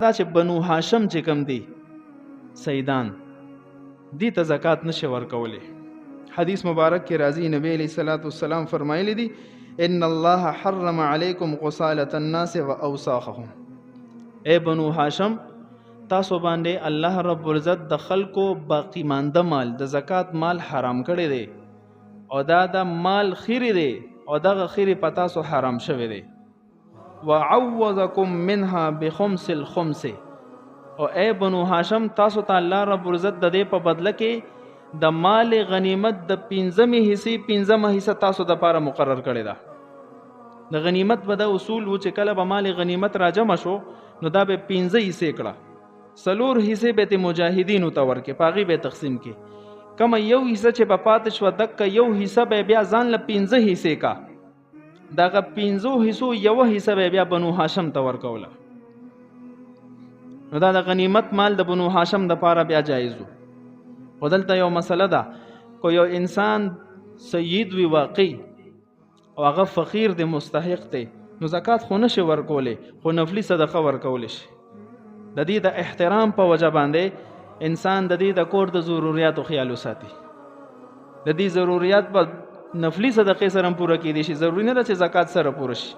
دا چې بنو هاشم چې کم دی سیدان دی ته زکات نشي ورکولی. حدیث مبارک کې راځي نبی علیہ الصلوۃ والسلام فرمایلی دي ان الله حرم علیکم قصالة الناس واوساخهم. اے بنو هاشم تاسو باندې الله رب العزت د خلکو باقی مانده مال د زکات مال حرام کړی دی او دا د مال خیری دی او دغه خیری پتا سو حرام شوی دی. وعوضکم منها بخمس الخمس. او اے بنو هاشم تاسو ته الله رب العزت د دې په بدله کې د مال غنیمت د 15 حصہ تاسو د پاره مقرر کړی دا. د غنیمت به د اصول و چې کله به مال غنیمت راجمع شو نو دا به 15 حصے کړه، 4 حصے به ته مجاهدینو ته ورکې، پاغي به تقسیم کې. کوم یو حصہ چې په پات شو دک یو حصہ به بیا ځان له 15 حصے کا، داغه 15 حصو یو حصہ به بیا بنو هاشم ته ورکوله. نو دا د غنیمت مال د بنو هاشم د پاره بیا جایز وو. ودلته یو مسله ده، کو یو انسان سید وی واقعي او هغه فقیر دی مستحق دی نو زکات خو نشي ورکولې، خو نفلی صدقه ورکول شي. د دې د احترام په وجه باندې انسان د دې د کور د ضرورتو خیال وساتي. د دې ضرورت په نفلی صدقه سره پوره کېدي شي، ضروري نه ده چې زکات سره پوره شي.